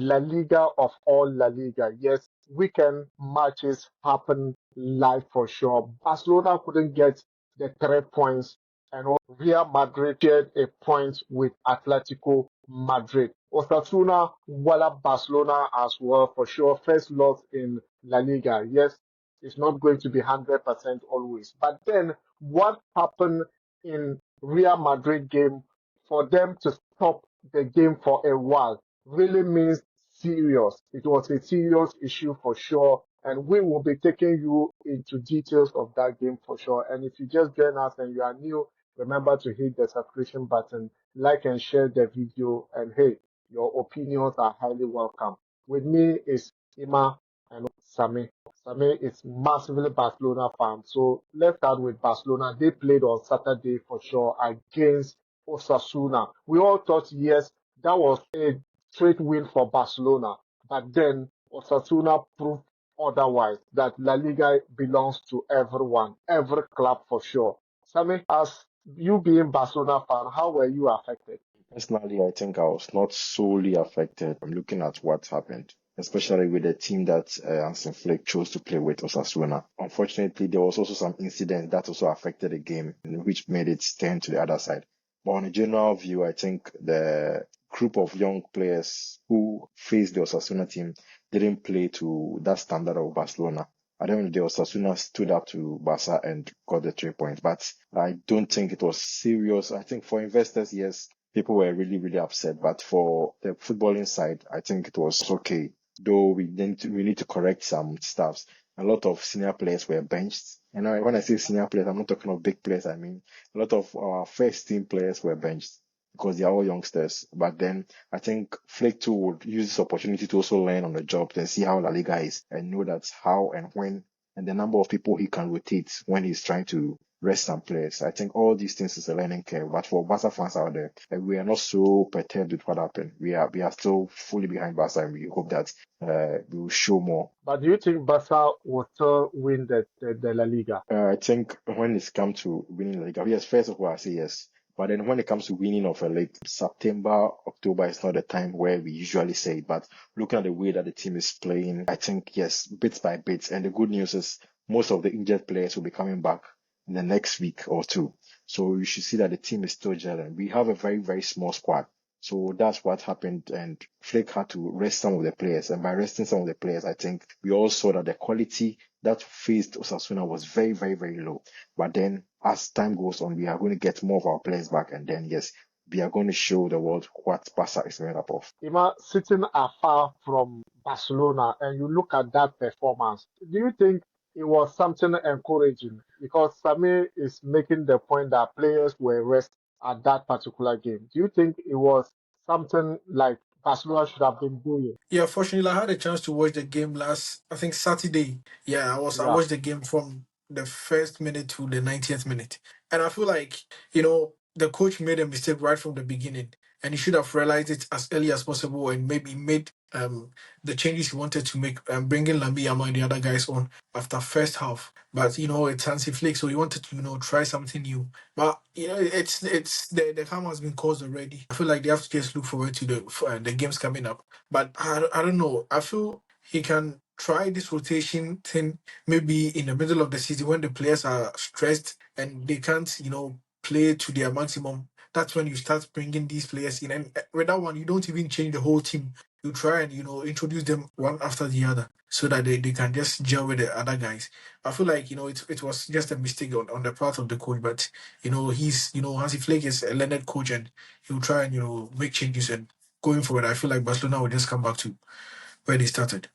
La Liga of all La Liga. Yes, weekend matches happen live for sure. Barcelona couldn't get the 3 points, and Real Madrid shared a point with Atletico Madrid. Osasuna walloped Barcelona as well for sure. First loss in La Liga. Yes, it's not going to be 100% always. But then what happened in Real Madrid game for them to stop the game for a while really means serious. It was a serious issue for sure. And we will be taking you into details of that game for sure. And if you just join us and you are new, remember to hit the subscription button, like and share the video. And hey, your opinions are highly welcome. With me is Ima and Sami. Sami is massively Barcelona fan. So let's start with Barcelona. They played on Saturday for sure against Osasuna. We all thought, yes, that was a straight win for Barcelona. But then Osasuna proved otherwise, that La Liga belongs to everyone, every club for sure. Sami, as you being Barcelona fan, how were you affected? Personally, I think I was not solely affected. I'm looking at what happened, especially with the team that Hansi Flick chose to play with, Osasuna. Unfortunately, there was also some incidents that also affected the game, which made it turn to the other side. But on a general view, I think the group of young players who faced the Osasuna team didn't play to that standard of Barcelona. I don't know, the Osasuna stood up to Barca and got the 3 points, but I don't think it was serious. I think for investors, yes, people were really, really upset. But for the footballing side, I think it was okay. Though we need to correct some stuffs. A lot of senior players were benched. And when I say senior players, I'm not talking of big players. I mean, a lot of our first team players were benched because they are all youngsters. But then I think Flick too would use this opportunity to also learn on the job and see how La Liga is and know that's how and when and the number of people he can rotate when he's trying to rest some players. I think all these things is a learning curve. But for Barca fans out there, we are not so perturbed with what happened. We are still fully behind Barca, and we hope that we will show more. But do you think Barca will still win the La Liga? I think when it's come to winning the Liga, yes, first of all, I say yes. But then when it comes to winning of a league, September, October is not the time where we usually say it. But looking at the way that the team is playing, I think, yes, bits by bits. And the good news is most of the injured players will be coming back in the next week or two. So you should see that the team is still gelling. We have a very, very small squad. So that's what happened. And Flick had to rest some of the players. And by resting some of the players, I think we all saw that the quality that faced Osasuna was very, very, very low. But then as time goes on, we are going to get more of our players back. And then, yes, we are going to show the world what Barca is made up of. Ima, sitting afar from Barcelona and you look at that performance, do you think it was something encouraging? Because Sami is making the point that players were rest at that particular game. Do you think it was something like Barcelona should have been doing? Yeah, fortunately, I had a chance to watch the game last, I think Saturday. Yeah, I Yeah. watched the game from the first minute to the 90th minute. And I feel like, the coach made a mistake right from the beginning. And he should have realized it as early as possible and maybe made the changes he wanted to make, bringing Lambi Yama and the other guys on after first half. But, it's Hansi Flick, so he wanted to, try something new. But, it's the harm has been caused already. I feel like they have to just look forward to the games coming up. But I don't know. I feel he can try this rotation thing maybe in the middle of the season when the players are stressed and they can't, play to their maximum. That's when you start bringing these players in. And with that one, you don't even change the whole team. You try and, introduce them one after the other so that they can just gel with the other guys. I feel like, it was just a mistake on the part of the coach. But, Hansi Flick is a learned coach and he'll try and, make changes. And going forward, I feel like Barcelona will just come back to where they started.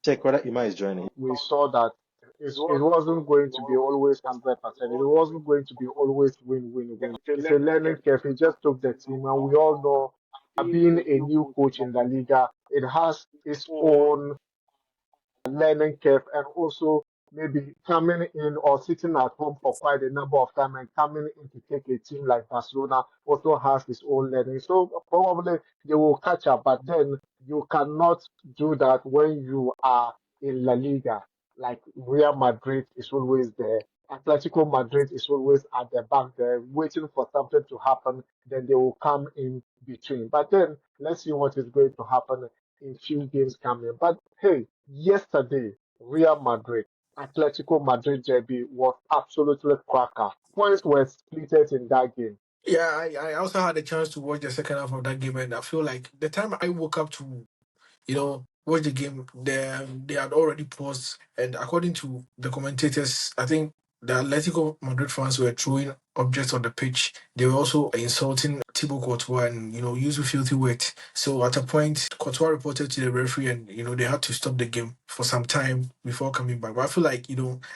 Check whether Ima is joining. We saw that it wasn't going to be always 100%. It wasn't going to be always win. It's a learning curve. He just took the team, and we all know being a new coach in La Liga, it has its own learning curve, and also maybe coming in or sitting at home for quite a number of time and coming in to take a team like Barcelona also has its own learning. So probably they will catch up, but then you cannot do that when you are in La Liga. Like Real Madrid is always there. Atletico Madrid is always at the back there, waiting for something to happen. Then they will come in between. But then let's see what is going to happen in few games coming. But hey, yesterday, Real Madrid, Atletico Madrid derby was absolutely cracker. Points were split in that game. Yeah, I also had a chance to watch the second half of that game, and I feel like the time I woke up to watch the game, they had already paused. And according to the commentators, I think the Atletico Madrid fans were throwing objects on the pitch. They were also insulting Thibaut Courtois and, using filthy words. So at a point, Courtois reported to the referee and, they had to stop the game for some time before coming back. But I feel like,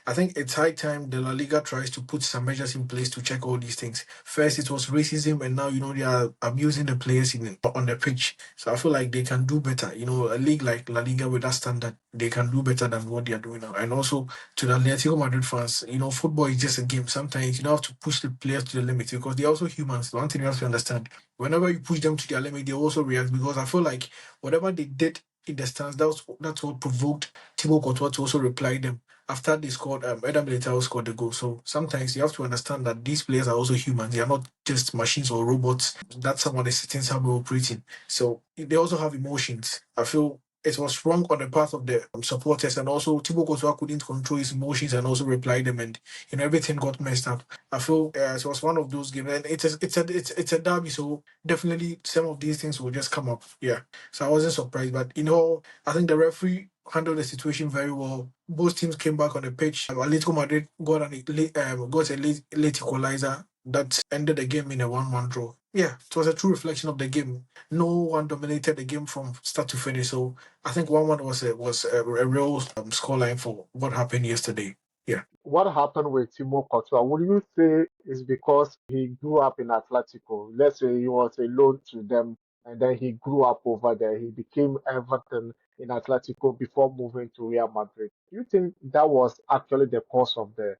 I think it's high time the La Liga tries to put some measures in place to check all these things. First, it was racism, and now, they are abusing the players on the pitch. So I feel like they can do better. A league like La Liga with that standard, they can do better than what they are doing now. And also to the Atletico Madrid fans, football is just a game. Sometimes you don't have to push the players to the limit because they're also humans. One thing you have to understand, whenever you push them to their limit, they also react because I feel like whatever they did in the stands, that's what provoked Thibaut Courtois to also reply them after they scored. Adam Militao scored the goal. So sometimes you have to understand that these players are also humans. They are not just machines or robots that someone is sitting somewhere operating. So they also have emotions. I feel it was wrong on the part of the supporters, and also Thibaut Courtois couldn't control his emotions and also reply them, and everything got messed up. I feel it was one of those games, and it's a derby, so definitely some of these things will just come up. Yeah, so I wasn't surprised, but I think the referee handled the situation very well. Both teams came back on the pitch. Atletico Madrid got a late equalizer that ended the game in a 1-1 draw. Yeah, it was a true reflection of the game. No one dominated the game from start to finish. So I think 1-1 was a real scoreline for what happened yesterday. Yeah. What happened with Thibaut Courtois? Would you say is because he grew up in Atletico? Let's say he was a loan to them and then he grew up over there. He became Everton in Atletico before moving to Real Madrid. Do you think that was actually the cause of the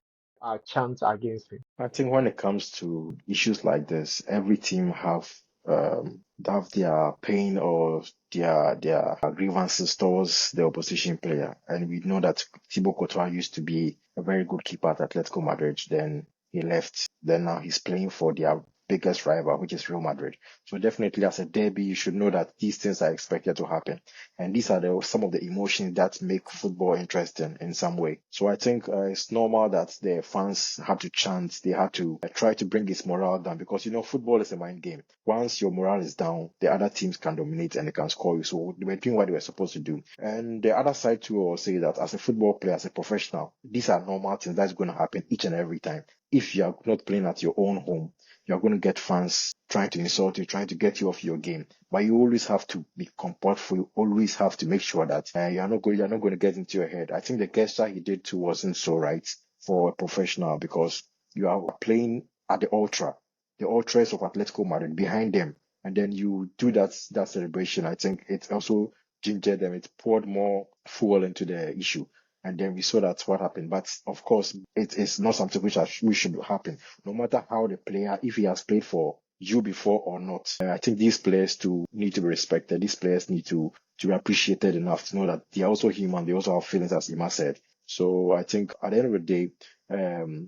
chant against him? I think when it comes to issues like this, every team have their pain or their grievances towards the opposition player. And we know that Thibaut Courtois used to be a very good keeper at Atletico Madrid. Then he left. Then now he's playing for their biggest rival, which is Real Madrid. So definitely as a derby, you should know that these things are expected to happen. And these are some of the emotions that make football interesting in some way. So I think it's normal that the fans had to chant, they had to try to bring his morale down because, football is a mind game. Once your morale is down, the other teams can dominate and they can score you. So they were doing what they were supposed to do. And the other side too will say that as a football player, as a professional, these are normal things that's going to happen each and every time. If you are not playing at your own home, you're going to get fans trying to insult you, trying to get you off your game. But you always have to be comfortable. You always have to make sure that you're not going to get into your head. I think the gesture he did too wasn't so right for a professional because you are playing at the ultra, the ultras of Atletico Madrid behind them, and then you do that celebration. I think it also gingered them. It poured more fuel into the issue. And then we saw that's what happened. But of course, it is not something which should happen. No matter how the player, if he has played for you before or not. I think these players too need to be respected. These players need to be appreciated enough to know that they are also human. They also have feelings, as Ima said. So I think at the end of the day,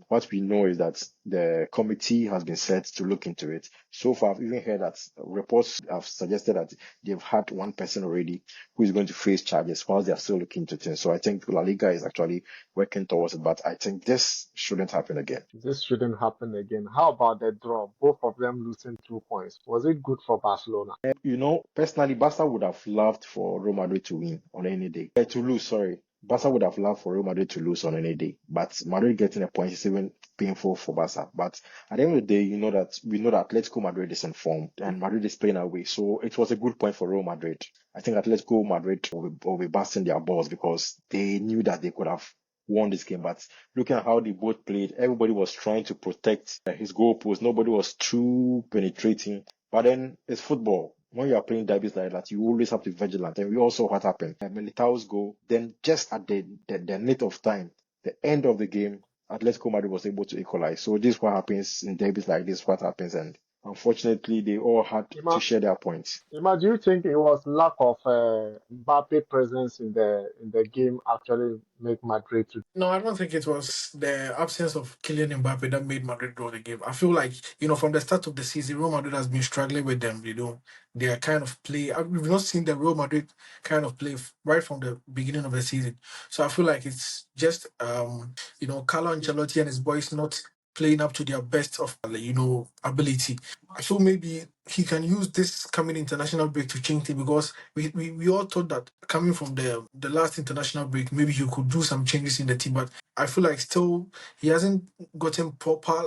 what we know is that the committee has been set to look into it. So far, I've even heard that reports have suggested that they've had one person already who is going to face charges while they are still looking into things. So I think La Liga is actually working towards it, but I think this shouldn't happen again. This shouldn't happen again. How about the draw? Both of them losing 2 points. Was it good for Barcelona? Personally, Barca would have loved for Real Madrid to win on any day. To lose, sorry. Barca would have loved for Real Madrid to lose on any day. But Madrid getting a point is even painful for Barca. But at the end of the day, we know that Atletico Madrid is in form and Madrid is playing away. So it was a good point for Real Madrid. I think Atletico Madrid will be busting their balls because they knew that they could have won this game. But looking at how they both played, everybody was trying to protect his goalpost. Nobody was too penetrating. But then it's football. When you are playing derbies like that, you always have to be vigilant. And we all saw what happened. Militao's goal, then just at the nick of time, the end of the game, Atletico Madrid was able to equalize. So this is what happens in derbies like this, what happens. And unfortunately, they all had to Ima, share their points. Ima, do you think it was lack of Mbappe presence in the game actually make Madrid to? No, I don't think it was the absence of Kylian Mbappe that made Madrid draw the game. I feel like, from the start of the season, Real Madrid has been struggling with them. Their kind of play. We've not seen the Real Madrid kind of play right from the beginning of the season. So I feel like it's just, Carlo Ancelotti and his boys not playing up to their best of, ability. I feel maybe he can use this coming international break to change things because we all thought that coming from the last international break, maybe he could do some changes in the team. But I feel like still he hasn't gotten proper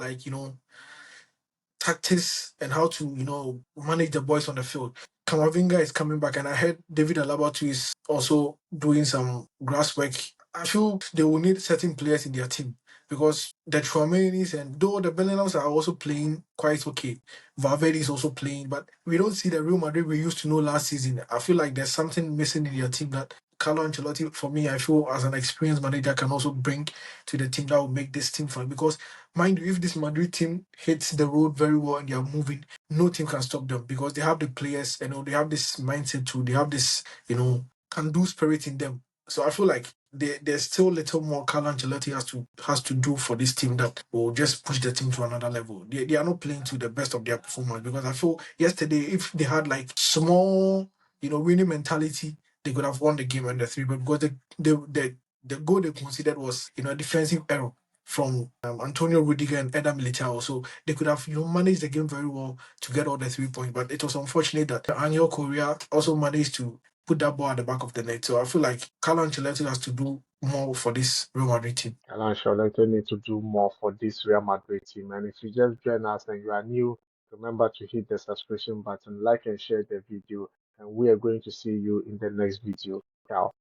tactics and how to manage the boys on the field. Kamavinga is coming back, and I heard David Alaba too is also doing some grass work. I feel they will need certain players in their team because the Chouameni's and though the Bellinghams are also playing quite okay, Valverde is also playing, but we don't see the Real Madrid we used to know last season. I feel like there's something missing in their team that Carlo Ancelotti, for me, I feel as an experienced manager can also bring to the team that will make this team fun. Because mind you, if this Madrid team hits the road very well and they are moving, no team can stop them because they have the players, they have this mindset too. They have this, can do spirit in them. So I feel like there's still little more Carlo Ancelotti has to do for this team that will just push the team to another level. They are not playing to the best of their performance because I feel yesterday if they had like small, winning mentality, they could have won the game under three. But because the goal they considered was a defensive error from Antonio Rudiger and Eder Militao. So they could have managed the game very well to get all the 3 points. But it was unfortunate that Angel Correa also managed to put that ball at the back of the net. So I feel like Carlo Ancelotti has to do more for this Real Madrid team. Alan Ancelotti need to do more for this Real Madrid team. And if you just join us and you are new, remember to hit the subscription button, like and share the video. And we are going to see you in the next video. Ciao.